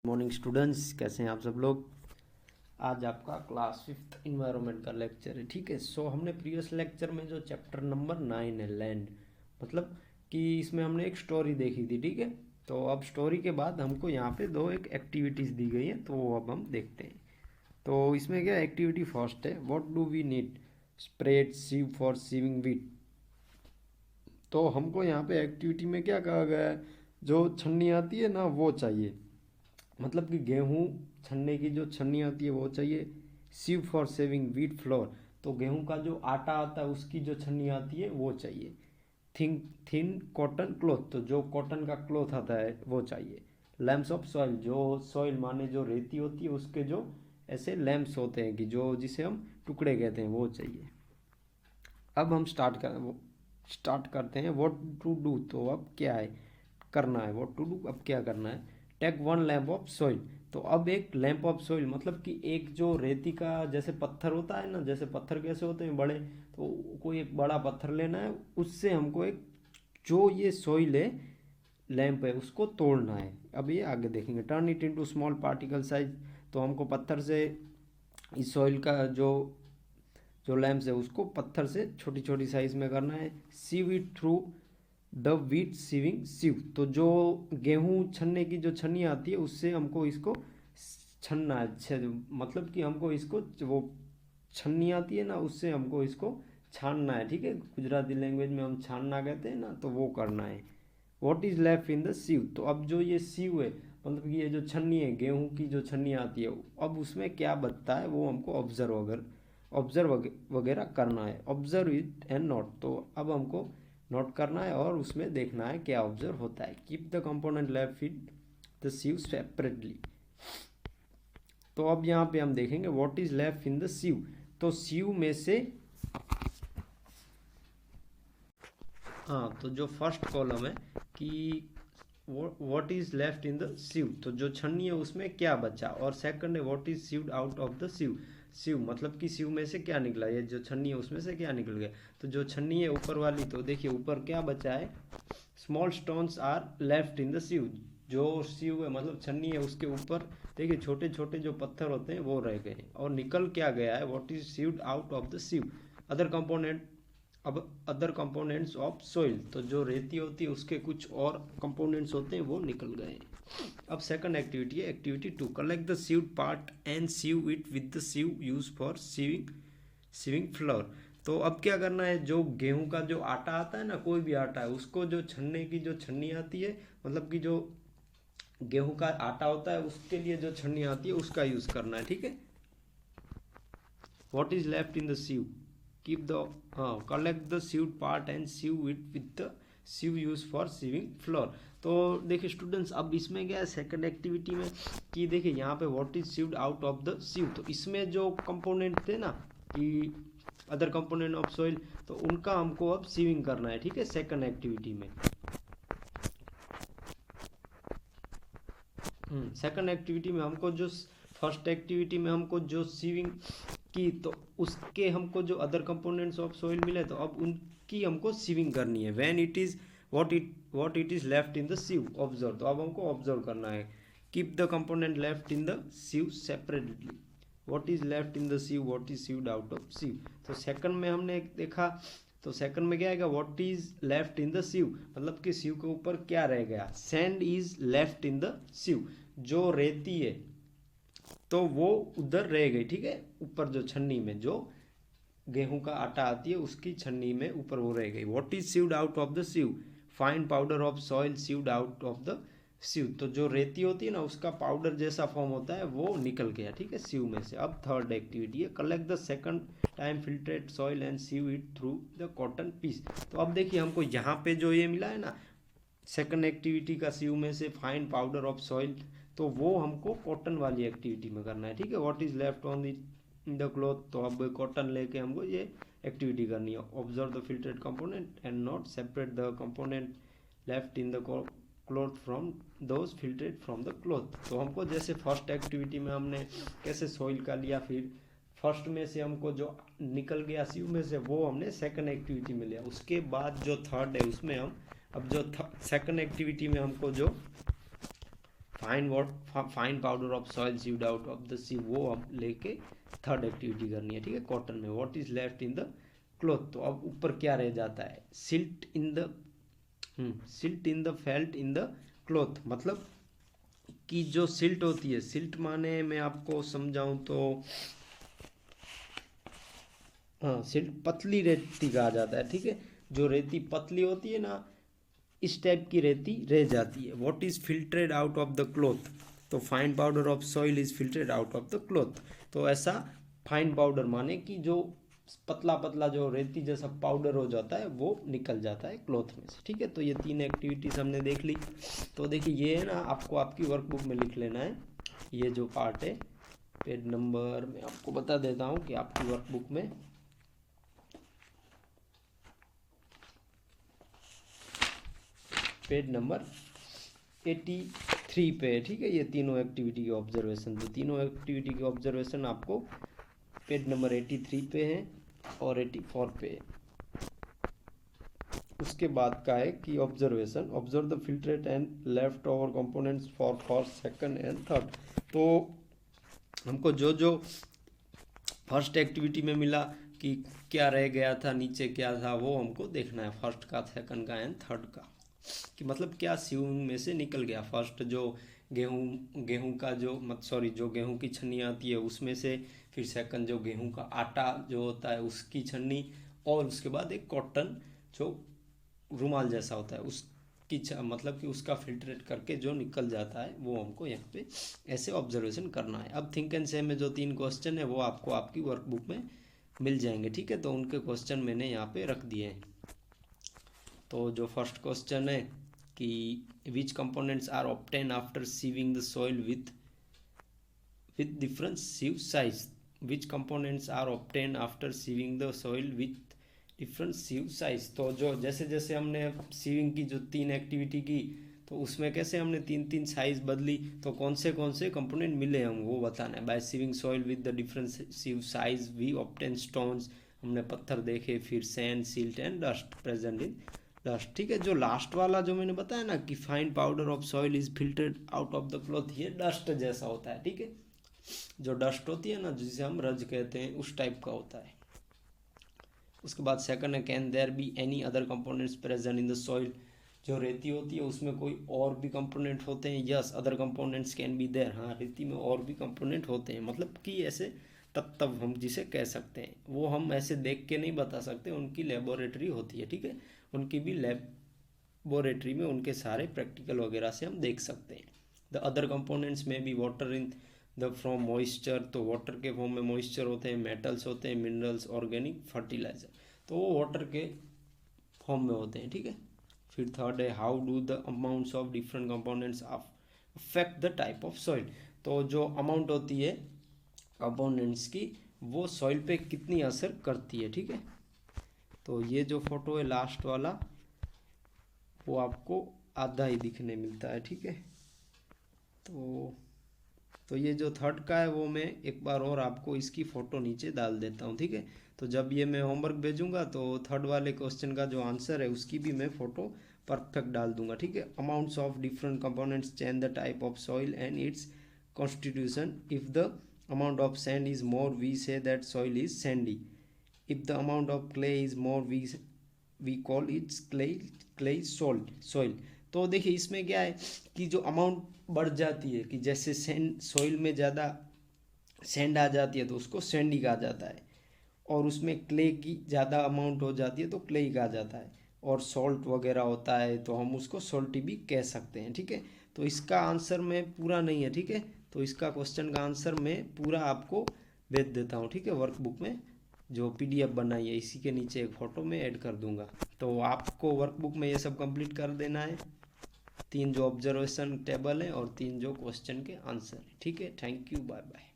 Morning students, कैसे हैं आप सब लोग। आज आपका क्लास 5th इन्वायरमेंट का लेक्चर है। ठीक है, सो हमने प्रीवियस लेक्चर में जो चैप्टर नंबर 9 है लैंड, मतलब कि इसमें हमने एक स्टोरी देखी थी। ठीक है, तो अब स्टोरी के बाद हमको यहाँ पे दो एक एक्टिविटीज़ दी गई हैं, तो वो अब हम देखते हैं। तो इसमें क्या एक्टिविटी फर्स्ट है, what do we need spread sieve for sieving wheat. तो हमको यहाँ पे एक्टिविटी में क्या कहा गया है, जो छन्नी आती है ना वो चाहिए, मतलब कि गेहूँ छनने की जो छन्नी आती है वो चाहिए। सीव फॉर सेविंग व्हीट फ्लोर, तो गेहूँ का जो आटा आता है उसकी जो छन्नी आती है वो चाहिए। थिन थिन कॉटन क्लॉथ, तो जो कॉटन का क्लॉथ आता है वो चाहिए। लैम्प्स ऑफ सॉइल, जो सॉइल माने जो रेती होती है उसके जो ऐसे लैम्प्स होते हैं कि जो जिसे हम टुकड़े कहते हैं वो चाहिए। अब हम स्टार्ट करते हैं व्हाट टू डू। तो अब क्या है करना है, व्हाट टू डू, अब क्या करना है। Take one lump of soil, तो अब एक लैम्प ऑफ सॉइल मतलब कि एक जो रेती का जैसे पत्थर होता है ना, जैसे पत्थर कैसे होते हैं बड़े, तो कोई एक बड़ा पत्थर लेना है, उससे हमको एक जो ये सॉइल है लैंप है उसको तोड़ना है। अब ये आगे देखेंगे। Turn it into small particle size, तो हमको पत्थर से इस सॉइल का जो जो लैम्प्स है उसको पत्थर से छोटी छोटी साइज में करना है। Sieve it through the wheat sieving sieve, तो जो गेहूँ छनने की जो छन्नी आती है उससे हमको इसको छनना है। मतलब कि हमको इसको वो छन्नी आती है ना उससे हमको इसको छानना है। ठीक है, गुजराती लैंग्वेज में हम छानना कहते हैं ना, तो वो करना है। What is left in the sieve, तो अब जो ये सीव है मतलब कि ये जो छन्नी है गेहूं की जो छन्नी आती है, अब उसमें क्या बचता है वो हमको ऑब्जर्व वगैरह करना है। ऑब्जर्व इट एंड नोट, तो अब हमको नोट करना है और उसमें देखना है क्या ऑब्जर्व होता है। Keep the component left in the sieve separately, तो अब यहाँ पे हम देखेंगे what is left in the sieve. तो सीव में से हाँ, तो जो फर्स्ट कॉलम है कि what is left in the sieve, तो जो छन्नी है उसमें क्या बचा, और सेकंड है what is sieved out of the sieve. Sieve मतलब कि सीव में से क्या निकला, ये जो छन्नी है उसमें से क्या निकल गया। तो जो छन्नी है ऊपर वाली, तो देखिए ऊपर क्या बचा है, small stones are left in the sieve. जो सीव है मतलब छन्नी है उसके ऊपर देखिए छोटे छोटे जो पत्थर होते हैं वो रह गए, और निकल क्या गया है, what is sieved out of the sieve. Other component, अब अदर कंपोनेंट्स ऑफ सॉइल, तो जो रेती होती है उसके कुछ और कंपोनेंट्स होते हैं वो निकल गए। अब सेकंड एक्टिविटी है activity 2, collect the sieved part and sieve it with the sieve use for sieving flour. तो अब क्या करना है, जो गेहूं का जो आटा आता है ना, कोई भी आटा है उसको जो छन्ने की जो छन्नी आती है, मतलब कि जो गेहूं का आटा होता है उसके लिए जो छन्नी आती है उसका यूज करना है। ठीक है, what is left in the sieve, keep the collect the sieved part and sieve it with the sieve used for sieving flour। तो देखिए स्टूडेंट्स, अब इसमें क्या है सेकंड एक्टिविटी में कि देखिए यहाँ पे what is sieved out of the sieve, तो इसमें जो कंपोनेंट थे ना कि अदर कंपोनेंट ऑफ सॉइल, तो उनका हमको अब सीविंग करना है। ठीक है, सेकंड एक्टिविटी में सेकंड एक्टिविटी में हमको जो फर्स्ट एक्टिविटी में हमको जो सीविंग की, तो उसके हमको जो अदर कंपोनेंट्स ऑफ सॉइल मिले, तो अब उनकी हमको सीविंग करनी है। When it is what it is left in the sieve observe, तो अब हमको ऑब्जर्व करना है। Keep the component left in the sieve separately, what is left in the sieve, what is sieved out of sieve. तो second में हमने देखा, तो सेकंड में क्या आएगा, what is left in the सीव, मतलब कि सीव के ऊपर क्या रह गया, sand is left in the sieve, जो रेती है तो वो उधर रह गई। ठीक है, ऊपर जो छन्नी में जो गेहूं का आटा आती है उसकी छन्नी में ऊपर वो रह गई। What is sieved out of the sieve, fine powder of soil sieved out of the sieve, तो जो रेती होती है ना उसका पाउडर जैसा फॉर्म होता है वो निकल गया। ठीक है, सीव में से। अब थर्ड एक्टिविटी है collect the second time filtrate soil and sieve it through the cotton piece. तो अब देखिए हमको यहाँ पे जो ये मिला है ना सेकंड एक्टिविटी का सीव में से फाइन पाउडर ऑफ सॉइल, तो वो हमको कॉटन वाली एक्टिविटी में करना है। ठीक है, what is left on the cloth, तो अब कॉटन लेके हमको ये एक्टिविटी करनी है। Observe the filtered component and not separate the component left in the cloth from those filtered from the cloth. तो हमको जैसे फर्स्ट एक्टिविटी में हमने कैसे सॉइल का लिया, फिर फर्स्ट में से हमको जो निकल गया सीव में से वो हमने सेकंड एक्टिविटी में लिया, उसके बाद जो थर्ड है उसमें हम अब जो सेकंड एक्टिविटी में हमको जो fine powder of soil sieved out of the sieve, वो अब लेके थर्ड एक्टिविटी करनी है, ठीक है। कॉटन में what is left in the cloth, तो अब ऊपर क्या रह जाता है, silt in the felt in the cloth, मतलब कि जो सिल्ट होती है, सिल्ट माने मैं आपको समझाऊं तो हाँ, सिल्ट पतली रेती कहा जाता है, ठीक है। जो रेती पतली होती है ना, इस टाइप की रेती रह जाती है। What is filtered out of the cloth, तो fine powder of soil is filtered out of the cloth. तो ऐसा फाइन पाउडर माने कि जो पतला पतला जो रेती जैसा पाउडर हो जाता है वो निकल जाता है क्लॉथ में से, ठीक है। तो ये तीन एक्टिविटीज हमने देख ली। तो देखिए ये है ना, आपको आपकी वर्कबुक में लिख लेना है ये जो पार्ट है। पेज नंबर मैं आपको बता देता हूँ कि आपकी वर्कबुक में पेज नंबर 83 पे है, ठीक है। ये तीनों एक्टिविटी के ऑब्जर्वेशन, तो तीनों एक्टिविटी के ऑब्जर्वेशन आपको पेज नंबर 83 पे है और 84 पे है। उसके बाद का है कि observation, observe the filtrate and left over components for first, second and third. तो हमको जो जो फर्स्ट एक्टिविटी में मिला कि क्या रह गया था, नीचे क्या था, वो हमको देखना है, फर्स्ट का, सेकंड का एंड थर्ड का, कि मतलब क्या सीविंग में से निकल गया। फर्स्ट जो गेहूं का जो जो गेहूं की छन्नी आती है उसमें से, फिर सेकंड जो गेहूं का आटा जो होता है उसकी छन्नी, और उसके बाद एक कॉटन जो रुमाल जैसा होता है उसकी मतलब कि उसका फिल्ट्रेट करके जो निकल जाता है वो हमको यहाँ पे ऐसे ऑब्जर्वेशन करना है। अब थिंक एंड से में जो 3 क्वेश्चन है वो आपको आपकी वर्कबुक में मिल जाएंगे, ठीक है। तो उनके क्वेश्चन मैंने यहाँ पे रख दिए हैं। तो जो फर्स्ट क्वेश्चन है कि which components are obtain after sieving the soil with different sieve size, which components are obtain after sieving the soil with different sieve size. तो जो जैसे जैसे हमने सीविंग की जो 3 एक्टिविटी की, तो उसमें कैसे हमने 3 साइज बदली, तो कौन से कंपोनेंट मिले हम वो बताना है। By sieving soil with the different sieve size we obtain stones, हमने पत्थर देखे, फिर sand, silt and dust present in dust, ठीक है। जो लास्ट वाला जो मैंने बताया ना कि fine powder of soil is filtered out of the cloth, ये डस्ट जैसा होता है, ठीक है। जो डस्ट होती है ना, जिसे हम रज कहते हैं, उस टाइप का होता है। उसके बाद सेकंड है can there be any other components present in the soil, जो रेती होती है उसमें कोई और भी कंपोनेंट होते हैं। Yes other components can be there, हाँ रेती में और भी कंपोनेंट होते हैं, मतलब कि ऐसे तब हम जिसे कह सकते हैं, वो हम ऐसे देख के नहीं बता सकते, उनकी लेबोरेटरी होती है, ठीक है। उनकी भी लेबोरेटरी में उनके सारे प्रैक्टिकल वगैरह से हम देख सकते हैं। द अदर कंपोनेंट्स में भी water in the from moisture, तो वाटर के फॉर्म में मॉइस्चर होते हैं, मेटल्स होते हैं, मिनरल्स, ऑर्गेनिक फर्टिलाइजर, तो वो वाटर के फॉर्म में होते हैं, ठीक है। फिर थर्ड है how do the amounts of different components affect the type of soil, तो जो अमाउंट होती है कंपोनेंट्स की वो सॉइल पे कितनी असर करती है, ठीक है। तो ये जो फोटो है लास्ट वाला वो आपको आधा ही दिखने मिलता है, ठीक है। तो ये जो थर्ड का है वो मैं एक बार और आपको इसकी फ़ोटो नीचे डाल देता हूँ, ठीक है। तो जब ये मैं होमवर्क भेजूंगा तो थर्ड वाले क्वेश्चन का जो आंसर है उसकी भी मैं फ़ोटो परफेक्ट डाल दूंगा, ठीक है। Amounts of different components change the type of soil and its constitution, if the amount of sand is more we say that soil is sandy, if the amount of clay is more we call its clay soil. तो देखिए इसमें क्या है कि जो amount बढ़ जाती है, कि जैसे सैंड सॉइल में ज़्यादा सैंड आ जाती है तो उसको सैंडी कहा जाता है, और उसमें क्ले की ज़्यादा अमाउंट हो जाती है तो क्ले ही कहा जाता है, और सॉल्ट वगैरह होता है तो हम उसको सॉल्टी भी कह सकते हैं, ठीक है। तो इसका आंसर मैं पूरा नहीं है, ठीक है। तो इसका क्वेश्चन का आंसर मैं पूरा आपको भेज देता हूँ, ठीक है। वर्कबुक में जो PDF बनाई है इसी के नीचे एक फ़ोटो में ऐड कर दूंगा। तो आपको वर्कबुक में ये सब कंप्लीट कर देना है, 3 जो ऑब्जर्वेशन टेबल है और 3 जो क्वेश्चन के आंसर है, ठीक है। Thank you, bye bye.